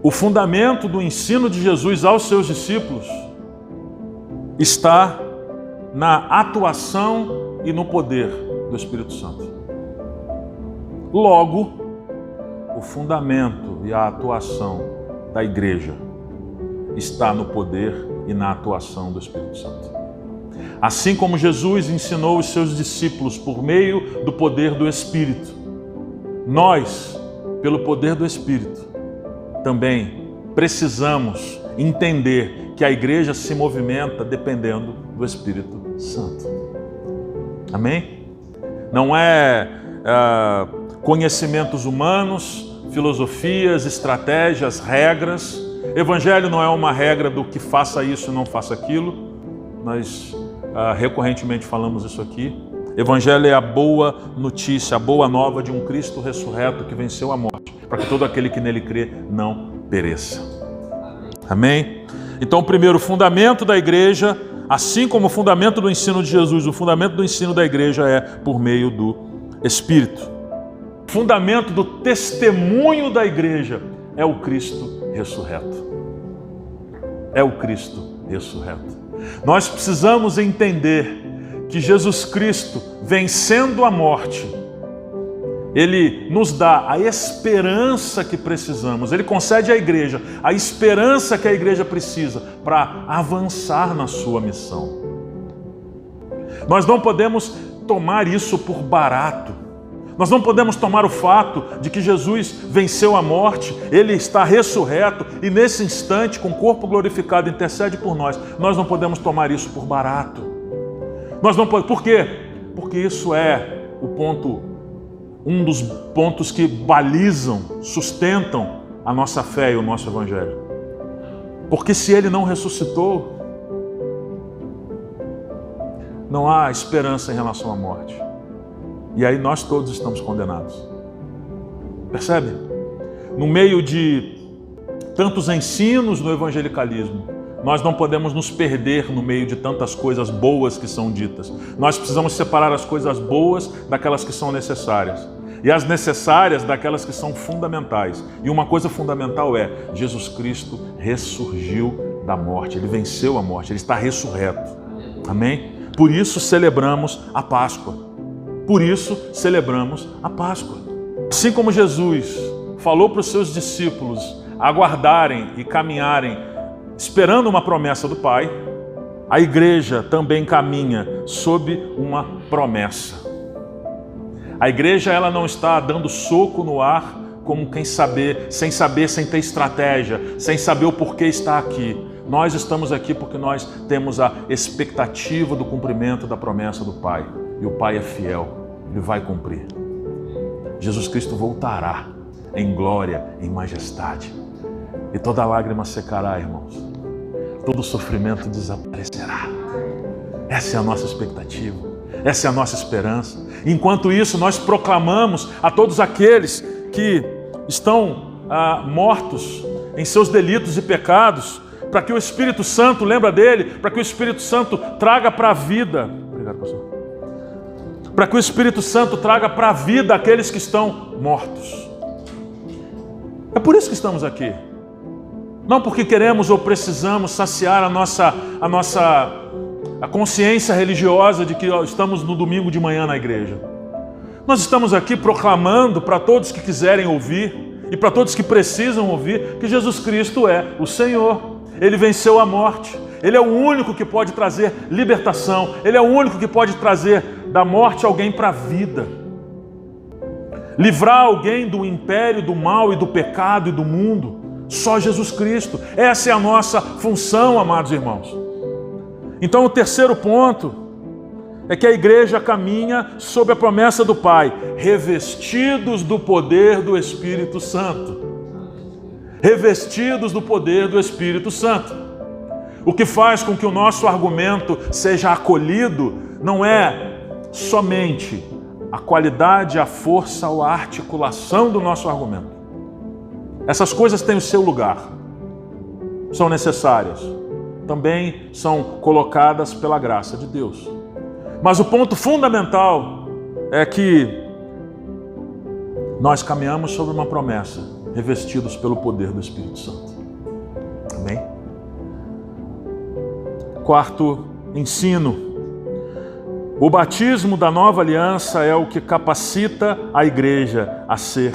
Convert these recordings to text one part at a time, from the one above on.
o fundamento do ensino de Jesus aos seus discípulos está na atuação e no poder do Espírito Santo. Logo, o fundamento e a atuação da igreja está no poder e na atuação do Espírito Santo. Assim como Jesus ensinou os seus discípulos por meio do poder do Espírito, nós, pelo poder do Espírito, também precisamos entender que a igreja se movimenta dependendo do Espírito Santo. Amém? Não é conhecimentos humanos, filosofias, estratégias, regras. Evangelho não é uma regra do que faça isso e não faça aquilo. Nós recorrentemente falamos isso aqui. Evangelho é a boa notícia, a boa nova de um Cristo ressurreto que venceu a morte, para que todo aquele que nele crê não pereça. Amém? Então, primeiro, o fundamento da igreja, assim como o fundamento do ensino de Jesus, o fundamento do ensino da igreja é por meio do Espírito. O fundamento do testemunho da igreja é o Cristo ressurreto. É o Cristo ressurreto. Nós precisamos entender que Jesus Cristo, vencendo a morte, Ele nos dá a esperança que precisamos. Ele concede à igreja a esperança que a igreja precisa para avançar na sua missão. Nós não podemos tomar isso por barato. Nós não podemos tomar o fato de que Jesus venceu a morte, Ele está ressurreto e nesse instante, com o corpo glorificado, intercede por nós. Nós não podemos tomar isso por barato. Nós não podemos. Por quê? Porque isso é um dos pontos que balizam, sustentam a nossa fé e o nosso Evangelho. Porque se Ele não ressuscitou, não há esperança em relação à morte. E aí nós todos estamos condenados. Percebe? No meio de tantos ensinos no evangelicalismo, nós não podemos nos perder no meio de tantas coisas boas que são ditas. Nós precisamos separar as coisas boas daquelas que são necessárias. E as necessárias daquelas que são fundamentais. E uma coisa fundamental é, Jesus Cristo ressurgiu da morte. Ele venceu a morte, Ele está ressurreto. Amém? Por isso celebramos a Páscoa. Por isso celebramos a Páscoa. Assim como Jesus falou para os seus discípulos aguardarem e caminharem esperando uma promessa do Pai, a igreja também caminha sob uma promessa. A igreja, ela não está dando soco no ar como sem ter estratégia, sem saber o porquê está aqui. Nós estamos aqui porque nós temos a expectativa do cumprimento da promessa do Pai. E o Pai é fiel, Ele vai cumprir. Jesus Cristo voltará em glória, em majestade. E toda lágrima secará, irmãos. Todo sofrimento desaparecerá. Essa é a nossa expectativa. Essa é a nossa esperança. Enquanto isso, nós proclamamos a todos aqueles que estão mortos em seus delitos e pecados, para que o Espírito Santo, lembra dele, para que o Espírito Santo traga para a vida. Obrigado, pastor. Para que o Espírito Santo traga para a vida aqueles que estão mortos. É por isso que estamos aqui. Não porque queremos ou precisamos saciar a nossa consciência religiosa de que estamos no domingo de manhã na igreja. Nós estamos aqui proclamando para todos que quiserem ouvir e para todos que precisam ouvir que Jesus Cristo é o Senhor. Ele venceu a morte. Ele é o único que pode trazer libertação. Ele é o único que pode trazer da morte alguém para a vida. Livrar alguém do império, do mal e do pecado e do mundo. Só Jesus Cristo. Essa é a nossa função, amados irmãos. Então o terceiro ponto é que a igreja caminha sob a promessa do Pai, revestidos do poder do Espírito Santo. Revestidos do poder do Espírito Santo. O que faz com que o nosso argumento seja acolhido não é somente a qualidade, a força ou a articulação do nosso argumento. Essas coisas têm o seu lugar, são necessárias, também são colocadas pela graça de Deus. Mas o ponto fundamental é que nós caminhamos sobre uma promessa revestidos pelo poder do Espírito Santo. Amém? Quarto ensino. O batismo da nova aliança é o que capacita a igreja a ser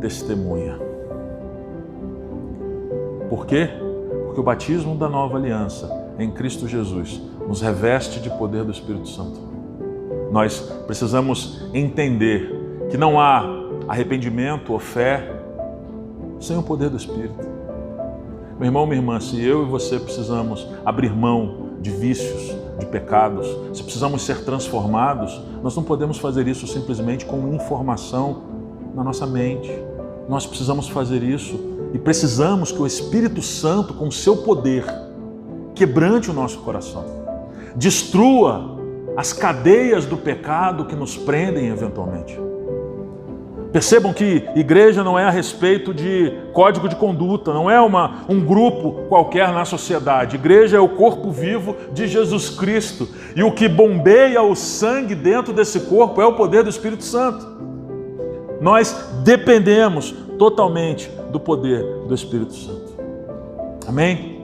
testemunha. Por quê? Porque o batismo da nova aliança em Cristo Jesus nos reveste de poder do Espírito Santo. Nós precisamos entender que não há arrependimento ou fé sem o poder do Espírito. Meu irmão, minha irmã, se eu e você precisamos abrir mão de vícios, de pecados, se precisamos ser transformados, nós não podemos fazer isso simplesmente com informação na nossa mente. Nós precisamos fazer isso e precisamos que o Espírito Santo, com o seu poder, quebrante o nosso coração, destrua as cadeias do pecado que nos prendem eventualmente. Percebam que igreja não é a respeito de código de conduta, não é um grupo qualquer na sociedade. Igreja é o corpo vivo de Jesus Cristo. E o que bombeia o sangue dentro desse corpo é o poder do Espírito Santo. Nós dependemos totalmente do poder do Espírito Santo. Amém?